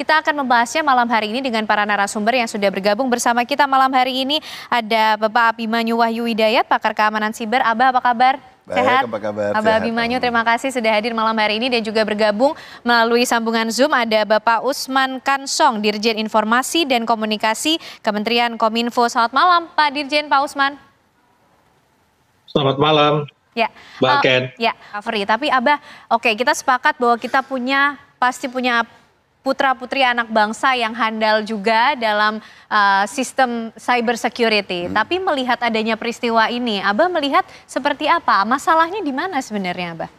kita akan membahasnya malam hari ini dengan para narasumber yang sudah bergabung bersama kita malam hari ini. Ada Bapak Abimanyu Wahyu Hidayat, pakar keamanan siber. Abah, apa kabar? Sehat? Baik, apa kabar? Abah Abimanyu, terima kasih sudah hadir malam hari ini dan juga bergabung melalui sambungan Zoom. Ada Bapak Usman Kansong, Dirjen Informasi dan Komunikasi Kementerian Kominfo. Selamat malam Pak Dirjen, Pak Usman. Selamat malam. Ya, Mbak Ken. Ya, Fri. Tapi Abah, oke, kita sepakat bahwa kita pasti punya putra-putri anak bangsa yang handal juga dalam sistem cyber security. Tapi melihat adanya peristiwa ini, Abah melihat seperti apa? Masalahnya di mana sebenarnya, Abah?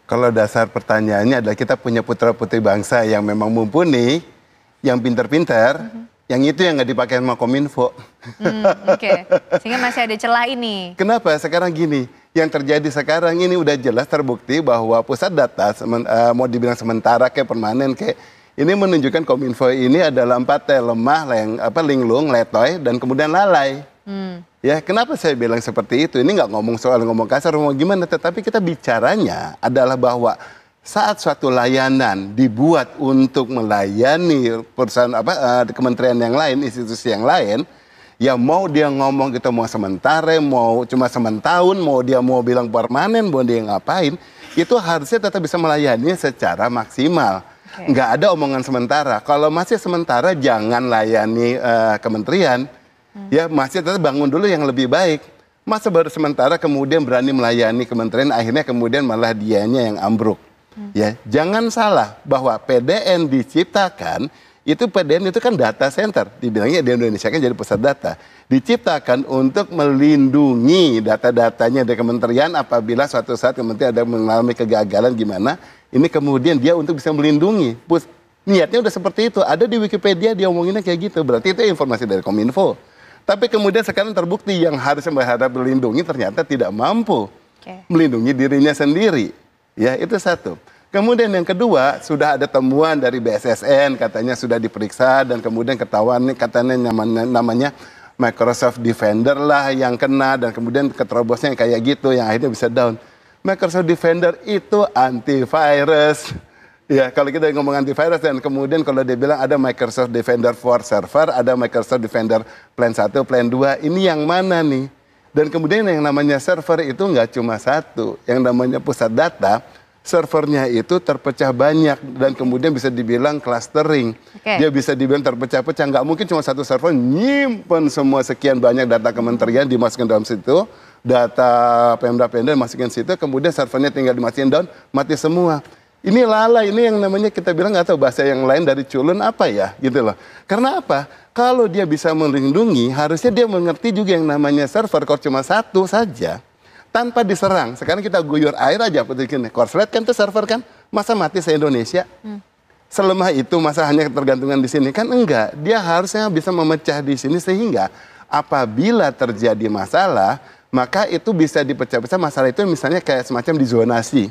Kalau dasar pertanyaannya adalah kita punya putra-putri bangsa yang memang mumpuni, yang pintar-pintar, yang itu yang nggak dipakai sama Kominfo. Oke, sehingga masih ada celah ini. Kenapa? Sekarang gini, yang terjadi sekarang ini udah jelas terbukti bahwa pusat data, mau dibilang sementara kayak permanen kayak, ini menunjukkan Kominfo ini adalah 4T, lemah, linglung, letoy, dan kemudian lalai. Ya, kenapa saya bilang seperti itu? Ini nggak ngomong kasar, ngomong gimana, tetapi kita bicaranya adalah bahwa saat suatu layanan dibuat untuk melayani perusahaan kementerian yang lain, institusi yang lain, ya mau dia ngomong gitu mau sementara, mau cuma sementahun, mau dia mau bilang permanen, mau dia ngapain, itu harusnya tetap bisa melayani secara maksimal. Nggak ada omongan sementara. Kalau masih sementara jangan layani kementerian, ya masih tetap bangun dulu yang lebih baik. Masa baru sementara kemudian berani melayani kementerian, akhirnya kemudian malah dianya yang ambruk. Ya, jangan salah bahwa PDN diciptakan, PDN itu kan data center, dibilangnya di Indonesia kan jadi pusat data. Diciptakan untuk melindungi data-datanya dari kementerian apabila suatu saat kementerian ada mengalami kegagalan gimana, ini kemudian dia untuk bisa melindungi. Niatnya udah seperti itu, ada di Wikipedia dia omonginnya kayak gitu, berarti itu informasi dari Kominfo. Tapi kemudian sekarang terbukti yang harusnya berharap melindungi ternyata tidak mampu melindungi dirinya sendiri. Ya, itu satu. Kemudian yang kedua, sudah ada temuan dari BSSN, katanya sudah diperiksa dan kemudian ketahuan katanya namanya Microsoft Defender lah yang kena dan kemudian keterobosnya kayak gitu yang akhirnya bisa down. Microsoft Defender itu antivirus. Ya, kalau kita ngomong antivirus dan kemudian kalau dia bilang ada Microsoft Defender for Server, ada Microsoft Defender Plan 1, Plan 2, ini yang mana nih? Dan kemudian yang namanya server itu nggak cuma satu, yang namanya pusat data, servernya itu terpecah banyak dan kemudian bisa dibilang clustering. Dia bisa dibilang terpecah-pecah, nggak mungkin cuma satu server nyimpen semua sekian banyak data kementerian dimasukkan dalam situ, data Pemda masukin situ, kemudian servernya tinggal dimasukin down, mati semua. Ini lalai, ini yang namanya kita bilang nggak tahu bahasa yang lain dari culun apa ya, gitu loh. Karena apa? Kalau dia bisa melindungi, harusnya dia mengerti juga yang namanya server, kalau cuma satu saja, tanpa diserang. Sekarang kita guyur air aja, Korslet kan itu server kan, masa mati se-Indonesia? Selemah itu masa hanya ketergantungan di sini? Kan enggak, dia harusnya bisa memecah di sini sehingga apabila terjadi masalah, maka itu bisa dipecah-pecah masalah itu misalnya kayak semacam dizonasi.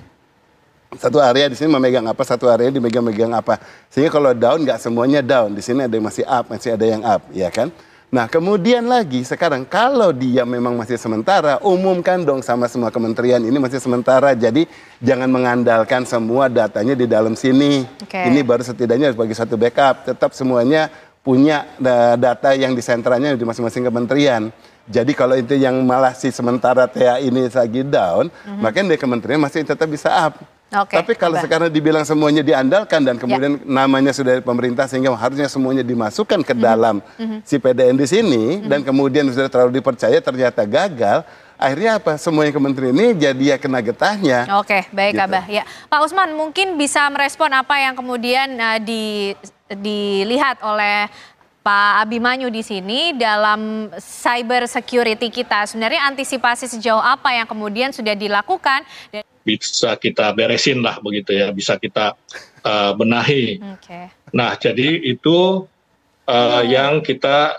Satu area di sini memegang apa, satu area dimegang apa. Sehingga kalau down nggak semuanya down. Di sini ada yang masih up, masih ada yang up, ya kan? Nah, kemudian lagi sekarang kalau dia memang masih sementara, umumkan dong sama semua kementerian ini masih sementara. Jadi jangan mengandalkan semua datanya di dalam sini. Ini baru setidaknya sebagai satu backup. Tetap semuanya punya data yang di sentranya di masing-masing kementerian. Jadi kalau itu yang malah si sementara TA ini lagi down, makanya di kementerian masih tetap bisa up. Tapi kalau sekarang dibilang semuanya diandalkan dan kemudian namanya sudah dari pemerintah sehingga harusnya semuanya dimasukkan ke dalam si PDN di sini dan kemudian sudah terlalu dipercaya ternyata gagal, akhirnya apa? Semua yang kementerian ini jadi ya kena getahnya. Oke, baik gitu. Abah. Ya, Pak Usman mungkin bisa merespon apa yang kemudian dilihat oleh Pak Abimanyu di sini dalam cyber security kita. Sebenarnya antisipasi sejauh apa yang kemudian sudah dilakukan? Bisa kita beresin lah begitu ya, bisa kita benahi. Nah, jadi itu yang kita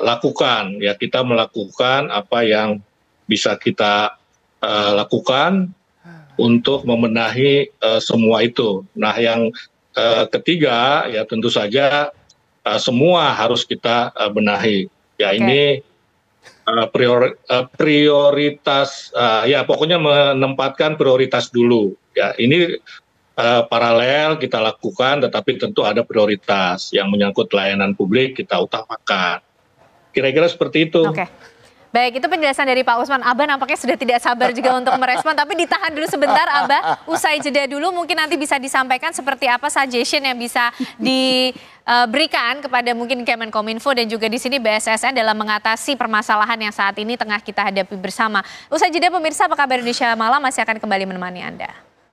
lakukan ya, kita melakukan apa yang bisa kita lakukan untuk membenahi semua itu. Nah, yang ketiga ya tentu saja semua harus kita benahi. Ya ini prioritas ya pokoknya menempatkan prioritas dulu ya. Ini paralel kita lakukan, tetapi tentu ada prioritas yang menyangkut layanan publik kita utamakan. Kira-kira seperti itu. Oke. Baik, itu penjelasan dari Pak Usman. Abah nampaknya sudah tidak sabar juga untuk merespon, tapi ditahan dulu sebentar, Abah. Usai jeda dulu, mungkin nanti bisa disampaikan seperti apa suggestion yang bisa diberikan kepada mungkin Kemenkominfo dan juga di sini BSSN dalam mengatasi permasalahan yang saat ini tengah kita hadapi bersama. Usai jeda pemirsa, apa kabar Indonesia Malam masih akan kembali menemani Anda.